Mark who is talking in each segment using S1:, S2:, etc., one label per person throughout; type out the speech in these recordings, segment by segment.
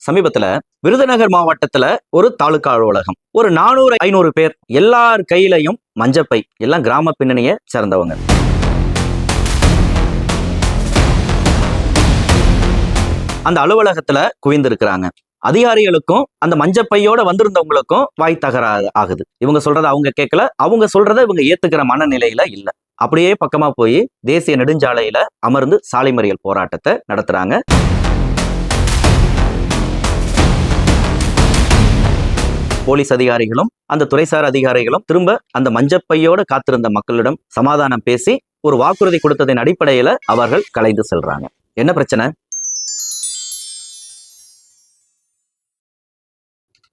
S1: சமீபத்துல விருதுநகர் மாவட்டத்துல ஒரு தாலுகா அலுவலகம், ஒரு 400-500 பேர், எல்லார் கையிலையும் மஞ்சப்பை, எல்லாம் கிராம பின்னணியை சேர்ந்தவங்க. அந்த அலுவலகத்துல குவிந்திருக்கிறாங்க. அதிகாரிகளுக்கும் அந்த மஞ்சப்பையோட வந்திருந்தவங்களுக்கும் வாய் தகராறு ஆகுது. இவங்க சொல்றத அவங்க கேட்கல, அவங்க சொல்றத இவங்க ஏத்துக்கிற மனநிலையில இல்ல. அப்படியே பக்கமா போய் தேசிய நெடுஞ்சாலையில அமர்ந்து சாலை மறியல் போராட்டத்தை நடத்துறாங்க. போலீஸ் அதிகாரிகளும் அந்த துறைசார் அதிகாரிகளும் திரும்ப அந்த மஞ்சப்பையோட காத்திருந்த மக்களிடம் சமாதானம் பேசி ஒரு வாக்குறுதி கொடுத்ததின் அடிப்படையில அவர்கள் கலைந்து செல்றாங்க. என்ன பிரச்சனை?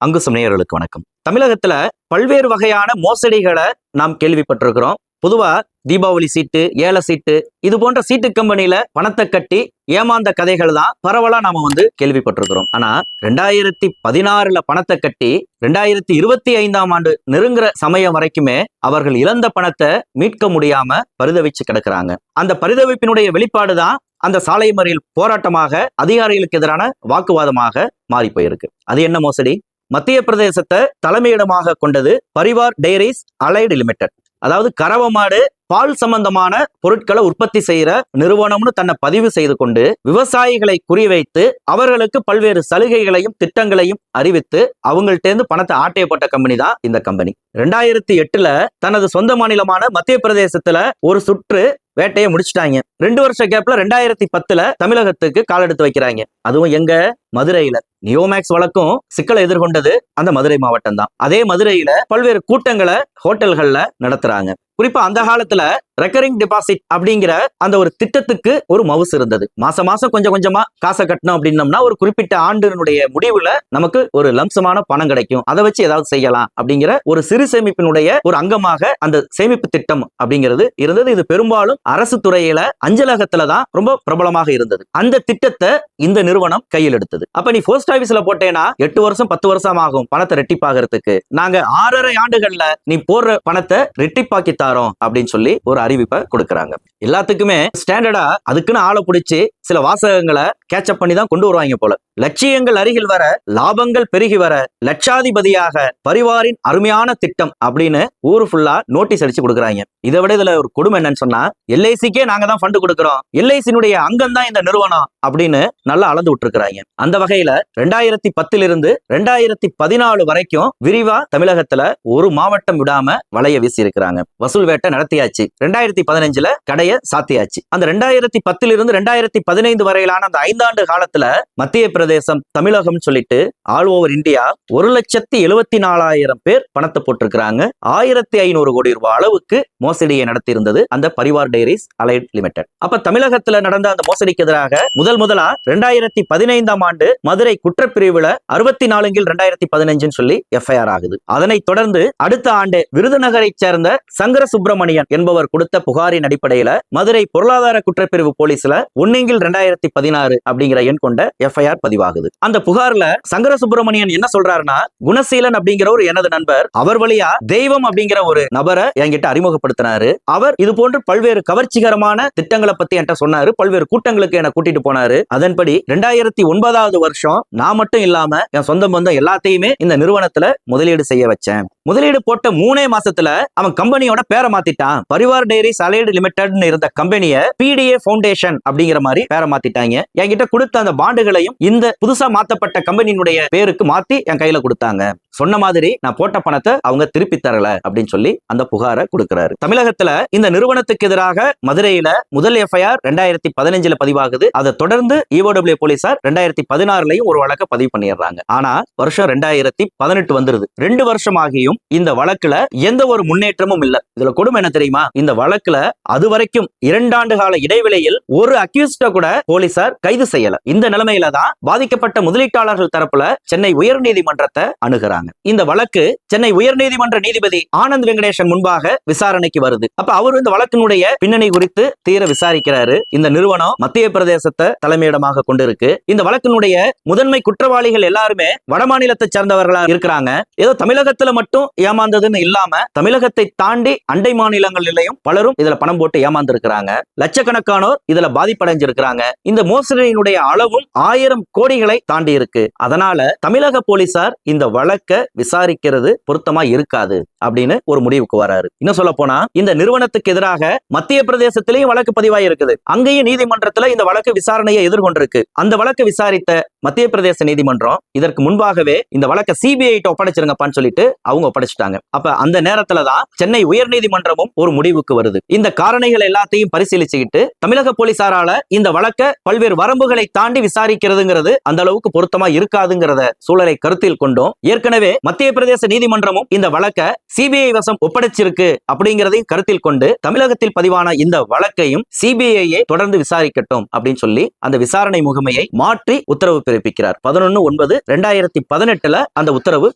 S1: அங்குசம் நேயர்களுக்கு வணக்கம். தமிழகத்துல பல்வேறு வகையான மோசடிகளை நாம் கேள்விப்பட்டிருக்கிறோம். பொதுவா தீபாவளி சீட்டு, ஏல சீட்டு, இது போன்ற சீட்டு கம்பெனியில பணத்தை கட்டி ஏமாந்த கதைகள் தான் பரவலா நாம கேள்விப்பட்டிருக்கிறோம். ஆனா 2016 பணத்தை கட்டி 2025 நெருங்குற சமயம் வரைக்குமே அவர்கள் இழந்த பணத்தை மீட்க முடியாம பரிதவிச்சு கிடக்குறாங்க. அந்த பரிதவிப்பினுடைய வெளிப்பாடுதான் அந்த சாலை மறியல் போராட்டமாக அதிகாரிகளுக்கு எதிரான வாக்குவாதமாக மாறி போயிருக்கு. அது என்ன மோசடி? மத்திய பிரதேசத்தை தலைமையிடமாக கொண்டது பரிவார் டெய்ரிஸ் அலைடு லிமிடெட், அதாவது கறவமாடு பால் சம்பந்தமான பொருட்களை உற்பத்தி செய்யற நிறுவனம்னு தன்னை பதிவு செய்து கொண்டு விவசாயிகளை குறிவைத்து அவர்களுக்கு பல்வேறு சலுகைகளையும் திட்டங்களையும் அறிவித்து அவங்கள்ட்ட இருந்து பணத்தை ஆட்டைய போட்ட கம்பெனி தான் இந்த கம்பெனி. 2008 தனது சொந்த மாநிலமான மத்திய பிரதேசத்துல ஒரு சுற்று வேட்டையை முடிச்சுட்டாங்க. 2 வருஷ கேப்ல 2010 தமிழகத்துக்கு காலெடுத்து வைக்கிறாங்க. அதுவும் எங்க? மதுரையில. நியோமேக்ஸ் வழக்கும் சிக்கலை எதிர்கொண்டது அந்த மதுரை மாவட்டம் தான். அதே மதுரையில பல்வேறு கூட்டங்களை ஹோட்டல்கள்ல நடத்துறாங்க. குறிப்பா அந்த காலத்துல ரெக்கரிங் டெபாசிட் அப்படிங்கிற அந்த ஒரு திட்டத்துக்கு ஒரு மவுசு இருந்தது. மாசம் மாசம் கொஞ்சம் கொஞ்சமா காசை கட்டணும் அப்படின்னம்னா ஒரு குறிப்பிட்ட ஆண்டினுடைய முடிவுல நமக்கு ஒரு லம்சமான பணம் கிடைக்கும், அதை வச்சு ஏதாவது செய்யலாம் அப்படிங்கிற ஒரு சிறு சேமிப்பினுடைய ஒரு அங்கமாக அந்த சேமிப்பு திட்டம் அப்படிங்கிறது இருந்தது. இது பெரும்பாலும் அரசு துறையில அஞ்சலகத்துல தான் ரொம்ப பிரபலமாக இருந்தது. அந்த திட்டத்தை இந்த நிறுவனம் கையில் எடுத்தது. அப்ப நீ போஸ்ட் ஆபீஸ்ல போட்டேன்னா 8 வருஷம் 10 வருஷம் ஆகும் பணத்தை ரெட்டிப்பாகிறதுக்கு, நாங்க 6.5 ஆண்டுகள்ல நீ போடுற பணத்தை ரெட்டிப்பாக்கி தாரோம் அப்படின்னு சொல்லி ஒரு அறிவிப்பை கொடுக்கறாங்க. எல்லாத்துக்குமே ஸ்டாண்டர்டா அதுக்குன்னு ஆளை பிடிச்சி சில வாசகங்களை கேட்சப் பண்ணி தான் கொண்டு வருவாங்க போல. லட்சியங்கள் அருகில் வர, லாபங்கள் பெருகி வர, லட்சாதிபதியாக பரிவாரின் அருமையான திட்டம் அப்படின்னு ஊரு ஃபுல்லா நோட்டீஸ் அடிச்சு கொடுக்குறாங்க. இதை விட இதுல ஒரு கொடுமை என்னன்னு சொன்னா, எல்ஐசிக்கே நாங்க தான் ஃபண்ட் கொடுக்கிறோம், எல்ஐசியினுடைய அங்கம் தான் இந்த நிறுவனம் அப்படின்னு நல்லா அளந்து விட்டுருக்காங்க. அந்த வகையில 2010 2014 வரைக்கும் விரிவா தமிழகத்துல ஒரு மாவட்டம் விடாம வலைய வீசி இருக்கிறாங்க. வசூல் வேட்டை நடத்தியாச்சு. 2015 கடைய சாத்தியாச்சு. அந்த 2010 2015 வரையிலான அந்த 5 ஆண்டு காலத்துல மத்திய பிரதேசம், தமிழகம் சொல்லிட்டு ஆல் ஓவர் இந்தியா 1,74,000 பேர் பணத்தை போட்டிருக்கிறாங்க. 1,500 கோடி ரூபாய் அளவுக்கு மோசடியை நடத்தி இருந்தது அந்த பரிவார் டெய்ரிஸ் அலைட் லிமிடெட். அப்ப தமிழகத்துல நடந்த அந்த மோசடிக்கு எதிராக முதலா 2015 மதுரை குற்றப்பிரிவுல 64/2015 சொல்லி எஃப்ஐஆர் ஆகுது. அதனைத் தொடர்ந்து அடுத்த ஆண்டு விருதுநகரை சேர்ந்த சங்கர சுப்பிரமணியன் என்பவர் கொடுத்த புகாரின் அடிப்படையில மதுரை பொருளாதார குற்றப்பிரிவு போலீஸ்ல 1/2016 அப்படிங்கிற எண் கொண்ட எஃப்ஐஆர் பதிவாகுது. அந்த புகார்ல சங்கர சுப்பிரமணியன் என்ன சொல்றாருன்னா, குணசீலன் அப்படிங்கிற ஒரு எனது நண்பர், அவர் வழியா தெய்வம் அப்படிங்கிற ஒரு நபரை என்கிட்ட அறிமுகப்படுத்தினாரு. அவர் இது போன்று பல்வேறு கவர்ச்சிகரமான திட்டங்களை பத்தி என்கிட்ட சொன்னாரு, பல்வேறு கூட்டங்களுக்கு என்ன கூட்டிட்டு போனாரு. அதன்படி 2009 வருஷம் நான் மட்டும் இல்லாம என் சொந்த பந்தம் எல்லாத்தையுமே இந்த நிறுவனத்துல முதலீடு செய்ய வச்சேன். முதலீடு போட்ட 3 மாசத்துல அவன் கம்பெனியோட பேரை மாத்திட்டான். பரிவார் டெய்ரிஸ் அலைடு லிமிடெட் இருந்த கம்பெனியை பிடிஏ ஃபவுண்டேஷன் அப்படிங்கிற மாதிரி பேரை மாத்திட்டாங்க. என்கிட்ட கொடுத்த அந்த பாண்டுகளையும் இந்த புதுசா மாத்தப்பட்ட கம்பெனியினுடைய பேருக்கு மாத்தி என் கையில கொடுத்தாங்க. சொன்ன மாதிரி நான் போட்ட பணத்தை அவங்க திருப்பி தரல அப்படின்னு சொல்லி அந்த புகாரை கொடுக்கிறாரு. தமிழகத்துல இந்த நிறுவனத்துக்கு எதிராக மதுரையில முதல் எஃப்ஐஆர் 2015 பதிவாகுது. அதை தொடர்ந்து EOW போலீசார் 2016 ஒரு வழக்கை பதிவு பண்ணிடுறாங்க. ஆனா வருஷம் 2018 வந்துருது. 2 வருஷம் ஆகியும் இந்த வழக்குல எந்த ஒரு முன்னேற்றமும் இல்ல. இதுல கொடுமை என்ன தெரியுமா? இந்த வழக்குல அது வரைக்கும் 2 ஆண்டு கால இடைவெளியில் ஒரு அக்யூஸ்ட கூட போலீசார் கைது செய்யல. இந்த நிலைமையில தான் பாதிக்கப்பட்ட முதலீட்டாளர்கள் தரப்புல சென்னை உயர்நீதிமன்றத்தை அணுகிறாங்க. இந்த வழக்கு சென்னை உயர்நீதிமன்ற நீதிபதி ஆனந்த் வெங்கடேசன் முன்பாக விசாரணைக்கு வருது. அப்ப அவர் இந்த வழக்கினுடைய பின்னணி குறித்து தீர விசாரிக்கிறாரு. இந்த நிறுவனம் மத்திய பிரதேசத்தை தலைமையிடமாக கொண்டிருக்கு. இந்த வழக்கினுடைய முதன்மை குற்றவாளிகள் எல்லாருமே வடமாநிலத்தை சேர்ந்தவர்களா இருக்கிறாங்க. ஏதோ தமிழகத்துல மட்டும் மட்டும் ஏமாந்ததுன்னு இல்லாம தமிழகத்தை தாண்டி அண்டை மாநிலங்களிலையும் பலரும் இதுல பணம் போட்டு ஏமாந்து இருக்கிறாங்க. லட்சக்கணக்கானோர் இதுல பாதிப்படைஞ்சிருக்கிறாங்க. இந்த மோசடியினுடைய அளவும் 1000 கோடிகளை தாண்டி இருக்கு. அதனால தமிழக போலீசார் இந்த வழக்கை விசாரிக்கிறது பொருத்தமா இருக்காது அப்படின்னு ஒரு முடிவுக்கு வராரு. இன்னும் சொல்ல போனா இந்த நிறுவனத்துக்கு எதிராக மத்திய பிரதேசத்திலேயும் வழக்கு பதிவாகி இருக்குது. அங்கேயும் நீதிமன்றத்துல இந்த வழக்கு விசாரணையை எதிர்கொண்டிருக்கு. அந்த வழக்கு விசாரித்த மத்திய பிரதேச நீதிமன்றம் இதற்கு முன்பாகவே இந்த வழக்கை சிபிஐ ஒப்படைச்சிருங்கப்பான்னு சொல்லிட்டு அவங்க ஒப்படைச்சிட்டாங்க. அப்ப அந்த நேரத்துலதான் சென்னை உயர்நீதிமன்றமும் ஒரு முடிவுக்கு வருது. இந்த காரணிகள் எல்லாத்தையும் பரிசீலிச்சுக்கிட்டு தமிழக போலீசாரால இந்த வழக்கை பல்வேறு வரம்புகளை தாண்டி விசாரிக்கிறதுங்கிறது அந்த அளவுக்கு பொருத்தமா இருக்காதுங்கிறத சூழலை கருத்தில் கொண்டோம். ஏற்கனவே மத்திய பிரதேச நீதிமன்றமும் இந்த வழக்கை சிபிஐ வசம் ஒப்படைச்சிருக்கு அப்படிங்கிறதையும் கருத்தில் கொண்டு தமிழகத்தில் பதிவான இந்த வழக்கையும் சிபிஐ தொடர்ந்து விசாரிக்கட்டும் அப்படின்னு சொல்லி அந்த விசாரணை முகமையை மாற்றி உத்தரவு பிறப்பிக்கிறார். 11/9/2018 அந்த உத்தரவு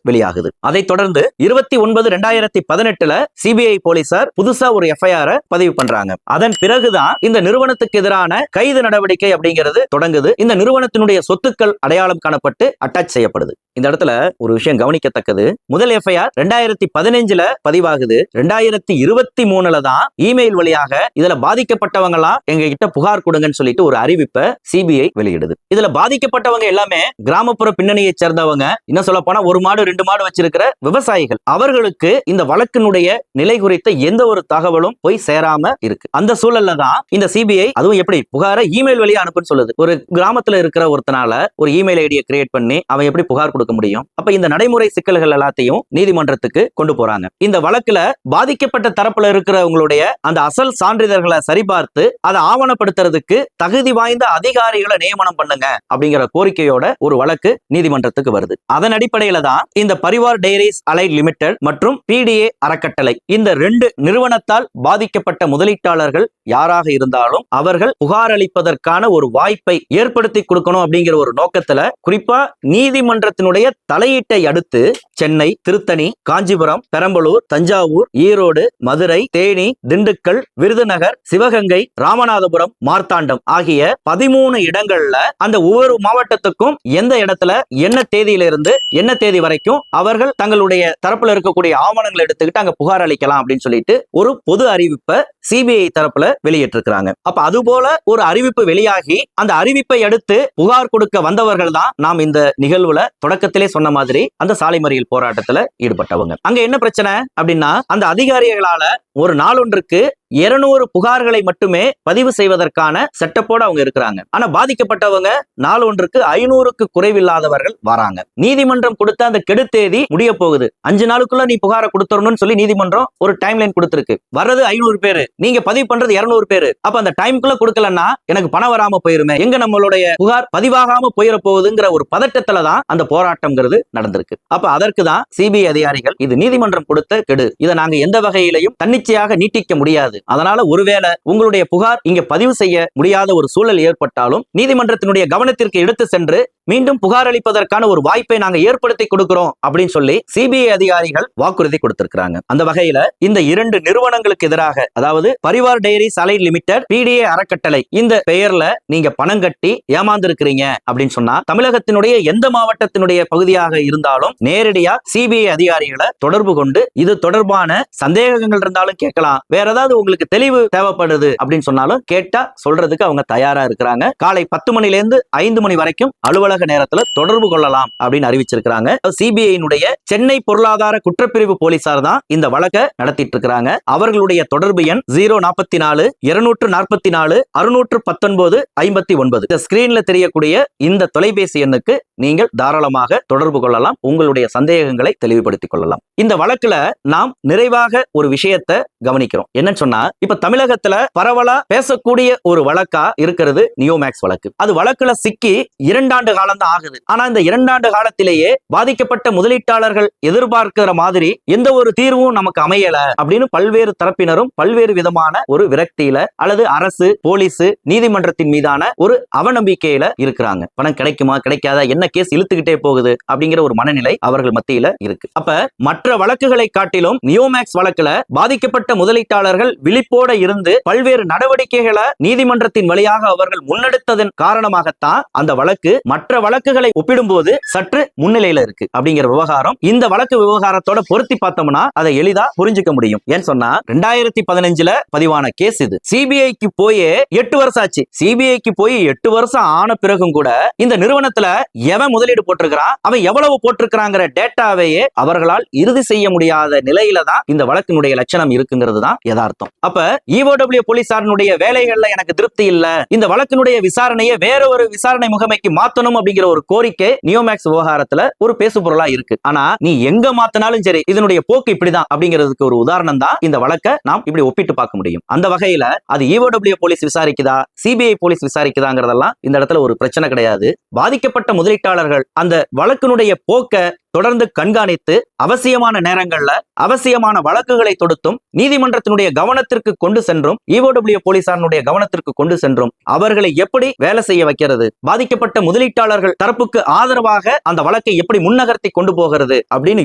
S1: வெளியாகுது. அதைத் தொடர்ந்து 29/2018 சிபிஐ போலீசார் புதுசா ஒரு எஃப்ஐஆர் பதிவு பண்றாங்க. அதன் பிறகுதான் இந்த நிறுவனத்துக்கு எதிரான கைது நடவடிக்கை அப்படிங்கிறது தொடங்குது. இந்த நிறுவனத்தினுடைய சொத்துக்கள் அடையாளம் காணப்பட்டு அட்டாச் செய்யப்படுது. இந்த இடத்துல ஒரு விஷயம் கவனிக்கத்தக்கது. முதல் எஃப்ஐஆர் 2015 பதிவாகுது. 2023 தான் இமெயில் வழியாக இதுல பாதிக்கப்பட்டவங்க எல்லாம் எங்க கிட்ட புகார் கொடுங்கன்னு சொல்லிட்டு ஒரு அறிவிப்பை சிபிஐ வெளியிடுது. இதுல பாதிக்கப்பட்டவங்க எல்லாமே கிராமப்புற பின்னணியை சேர்ந்தவங்க. இன்னும் சொல்ல போனா 1 மாடு 2 மாடு வச்சிருக்கிற விவசாயிகள். அவர்களுக்கு இந்த வழக்கினுடைய நிலை குறித்த எந்த ஒரு தகவலும் போய் சேராம இருக்கு. அந்த சூழல்ல தான் இந்த சிபிஐ அதுவும் எப்படி புகாரை இமெயில் வழியா அனுப்புன்னு சொல்லுது. ஒரு கிராமத்துல இருக்கிற ஒருத்தனால ஒரு இமெயில் ஐடியை கிரியேட் பண்ணி அவன் எப்படி புகார் கொடுக்க முடியும்? அப்ப இந்த நடைமுறை சிக்கல்கள் எல்லாத்தையும் நீதிமன்றத்துக்கு கொண்டு போறாங்க. இந்த வழக்குல பாதிக்கப்பட்ட தரப்புல இருக்கிறவங்களுடைய அந்த அசல் சான்றிதழ்களை சரிபார்த்து அதை ஆவணப்படுத்துறதுக்கு தகுதி வாய்ந்த அதிகாரிகளை நியமனம் பண்ணுங்க அப்படிங்கிற கோரிக்கையோட ஒரு வழக்கு நீதிமன்றத்துக்கு வருது. அதன் அடிப்படையில தான் இந்த பரிவார் டெய்ரிஸ் அலைட் லிமிடெட் மற்றும் பிடிஏ அறக்கட்டளை இந்த 2 நிறுவனத்தால் பாதிக்கப்பட்ட முதலீட்டாளர்கள் யாராக இருந்தாலும் அவர்கள் புகார் அளிப்பதற்கான ஒரு வாய்ப்பை ஏற்படுத்தி கொடுக்கணும் அப்படிங்கிற ஒரு நோக்கத்துல குறிப்பா நீதிமன்றத்தினுடைய தலையீட்டை அடுத்து சென்னை, திருத்தணி, காஞ்சிபுரம், பெரம்பலூர், தஞ்சாவூர், ஈரோடு, மதுரை, தேனி, திண்டுக்கல், விருதுநகர், சிவகங்கை, ராமநாதபுரம், மார்த்தாண்டம் ஆகிய 13 இடங்கள்ல அந்த ஒவ்வொரு மாவட்டத்துக்கும் எந்த இடத்துல என்ன தேதியிலிருந்து என்ன தேதி வரைக்கும் அவர்கள் தங்களுடைய தரப்புல இருக்கக்கூடிய ஆவணங்களை எடுத்துக்கிட்டு அங்க புகார் அளிக்கலாம் அப்படின்னு சொல்லிட்டு ஒரு பொது அறிவிப்பை சிபிஐ தரப்புல வெளியிட்டிருக்கிறாங்க. அப்ப அது போல ஒரு அறிவிப்பு வெளியாகி அந்த அறிவிப்பை அடுத்து புகார் கொடுக்க வந்தவர்கள் தான் நாம் இந்த நிகழ்வுல தொடக்கத்திலே சொன்ன மாதிரி அந்த சாலை மறியல் போராட்டத்துல ஈடுபட்டவங்க. அங்க என்ன பிரச்சனை அப்படின்னா அந்த அதிகாரிகளால ஒரு நாளொன்றுக்கு 200 புகார்களை மட்டுமே பதிவு செய்வதற்கான செட்டப்போட அவங்க இருக்கிறாங்க. ஆனா பாதிக்கப்பட்டவங்க நாளொன்றுக்கு 500க்கு குறைவில்லாதவர்கள் வராங்க. நீதிமன்றம் கொடுத்த அந்த கெடு தேதி முடிய போகுது. 5 நாளுக்குள்ள நீ புகாரை கொடுத்துறணும்னு சொல்லி நீதிமன்றம் ஒரு டைம் லைன் கொடுத்திருக்கு. வர்றது 500 பேரு, நீங்க பதிவு பண்றது 200 பேரு. அப்ப அந்த டைம்குள்ள கொடுக்கலன்னா எனக்கு பணம் வராம போயிருமே, எங்க நம்மளுடைய புகார் பதிவாகாம போயிட போகுதுங்கிற ஒரு பதட்டத்துல தான் அந்த போராட்டம்ங்கிறது நடந்திருக்கு. அப்ப அதற்கு தான் சிபிஐ அதிகாரிகள் இது நீதிமன்றம் கொடுத்த கெடு, இதை நாங்க எந்த வகையிலையும் தன்னிச்சையாக நீட்டிக்க முடியாது. அதனால ஒருவேளை உங்களுடைய புகார் இங்க பதிவு செய்ய முடியாத ஒரு சூழல் ஏற்பட்டாலும் நீதிமன்றத்தினுடைய கவனத்திற்கு எடுத்து சென்று மீண்டும் புகார் அளிப்பதற்கான ஒரு வாய்ப்பை நாங்க ஏற்படுத்தி கொடுக்கிறோம் அப்படின்னு சொல்லி சிபிஐ அதிகாரிகள் வாக்குறுதி கொடுத்திருக்கிறாங்க. அந்த வகையில இந்த 2 நிறுவனங்களுக்கு எதிராக, அதாவது பரிவார் டெய்ரிஸ் அலைட் லிமிடெட், பிடிஏ அறக்கட்டளை இந்த பெயர்ல நீங்க பணம் கட்டி ஏமாந்திருக்கிறீங்க அப்படின்னு சொன்னா தமிழகத்தினுடைய எந்த மாவட்டத்தினுடைய பகுதியாக இருந்தாலும் நேரடியா சிபிஐ அதிகாரிகளை தொடர்பு கொண்டு இது தொடர்பான சந்தேகங்கள் இருந்தாலும் கேட்கலாம். வேற ஏதாவது உங்களுக்கு தெளிவு தேவைப்படுது அப்படின்னு சொன்னாலும் கேட்டா சொல்றதுக்கு அவங்க தயாரா இருக்கிறாங்க. காலை 10 மணிலேருந்து 5 மணி வரைக்கும் அலுவலக நேரத்துல தொடர்பு கொள்ளலாம் அப்படின்னு அறிவிச்சிருக்காங்க. சிபிஐனுடைய சென்னை பொருளாதார குற்றப்பிரிவு போலீசார் தான் இந்த வழக்கை நடத்திட்டு இருக்காங்க. அவர்களுடைய தொடர்பு எண் 044 244 619 59. இந்த ஸ்கிரீன்ல தெரியக்கூடிய இந்த தொலைபேசி எண்ணுக்கு நீங்கள் தாராளமாக தொடர்பு கொள்ளலாம். உங்களுடைய சந்தேகங்களை தெளிவுபடுத்திக் கொள்ளலாம். இந்த வழக்குல நாம் நிறைவாக ஒரு விஷயத்தை கவனிக்கிறோம். என்னன்னு சொன்னா இப்ப தமிழகத்துல பரவலா பேசக்கூடிய ஒரு வழக்கா இருக்கிறது நியோமேக்ஸ் வழக்கு. அது வழக்குல சிக்கி 2 ஆண்டு காலம் தான் ஆகுது. ஆனா இந்த 2 ஆண்டு காலத்திலேயே பாதிக்கப்பட்ட முதலீட்டாளர்கள் எதிர்பார்க்கிற மாதிரி எந்த ஒரு தீர்வும் நமக்கு அமையல அப்படின்னு பல்வேறு தரப்பினரும் பல்வேறு விதமான ஒரு விரக்தியில அல்லது அரசு, போலீஸ், நீதிமன்றத்தின் மீதான ஒரு அவநம்பிக்கையில இருக்கிறாங்க. பணம் கிடைக்குமா கிடைக்காதா, என்ன கேஸ் இழுத்துக்கிட்டே போகுது அப்படிங்கிற ஒரு மனநிலை அவர்கள் மத்தியில இருக்கு. அப்ப மற்ற வழக்குகளை காட்டிலும் நியோமேக்ஸ் வழக்குல பாதிக்கப்பட்ட முதலீட்டாளர்கள் விழிப்போட இருந்து பல்வேறு நடவடிக்கைகளை நீதிமன்றத்தின் வழியாக அவர்கள் முன்னெடுத்ததன் காரணமாகத்தான் அந்த வழக்கு மற்ற வழக்குகளை ஒப்பிடும்போது சற்று முன்னிலையில இருக்கு அப்படிங்கிற விவகாரம் இந்த வழக்கு விவகாரத்தோட பொருத்தி பார்த்தோம்னா அதை எளிதா புரிஞ்சுக்க முடியும். ஏன்னு சொன்னா 2015 பதிவான கேஸ் இது. சிபிஐக்கு போய் 8 வருஷம் ஆச்சு. சிபிஐக்கு போய் 8 வருஷம் ஆன பிறகும் கூட இந்த நிறுவனத்துல எவன் முதலீடு போட்டிருக்கிறான், அவன் எவ்வளவு போட்டிருக்கிறாங்கிற டேட்டாவையே அவர்களால் இறுதி செய்ய முடியாத நிலையில தான் இந்த வழக்கினுடைய லட்சணம் இருக்குங்கிறது தான் யதார்த்தம். அப்ப EOW போலீசாரனுடைய வேலைகள்ல எனக்கு திருப்தி இல்ல, இந்த வழக்கினுடைய விசாரணையை வேற ஒரு விசாரணை முகமைக்கு மாத்தணும் அப்படிங்கிற ஒரு கோரிக்கை நியோமேக்ஸ் விவகாரத்துல ஒரு பேசு பொருளா இருக்கு. ஆனா நீ எங்க மாத்தினாலும் சரி இதனுடைய போக்கு இப்படிதான் அப்படிங்கிறதுக்கு ஒரு உதாரணம் தான் இந்த வழக்கை நாம் இப்படி ஒப்பிட்டு பார்க்க முடியும். அந்த வகையில அது EOW போலீஸ் விசாரிக்குதா சிபிஐ போலீஸ் விசாரிக்குதாங்கிறதெல்லாம் இந்த இடத்துல ஒரு பிரச்சனை கிடையாது. பாதிக்கப்பட்ட முதலீட்டாளர்கள் அந்த வழக்கினுடைய போக்க தொடர்ந்து கண்காணித்து அவசியமான நேரங்கள்ல அவசியமான வழக்குகளை தொடுத்தும் நீதிமன்றத்தினுடைய கவனத்திற்கு கொண்டு சென்றும் EOW போலீசாரனுடைய கவனத்திற்கு கொண்டு சென்றும் அவர்களை எப்படி வேலை செய்ய வைக்கிறது, பாதிக்கப்பட்ட முதலீட்டாளர்கள் தரப்புக்கு ஆதரவாக அந்த வழக்கை எப்படி முன்னகர்த்தி கொண்டு போகிறது அப்படின்னு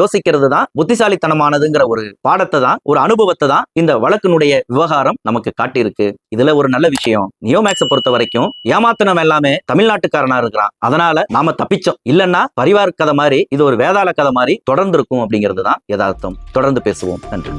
S1: யோசிக்கிறது தான் புத்திசாலித்தனமானதுங்கிற ஒரு பாடத்தை தான் ஒரு அனுபவத்தை தான் இந்த வழக்கினுடைய விவகாரம் நமக்கு காட்டியிருக்கு. இதுல ஒரு நல்ல விஷயம், நியோமேக்ஸை பொறுத்த வரைக்கும் ஏமாத்தனம் எல்லாமே தமிழ்நாட்டுக்காரனா இருக்கிறான், அதனால நாம தப்பிச்சோம். இல்லன்னா பரிவார் கதை மாதிரி இது ஒரு வேதாள கதை மாதிரி தொடர்ந்து இருக்கும் அப்படிங்கிறது தான் யதார்த்தம். தொடர்ந்து பேசுவோம். நன்றி.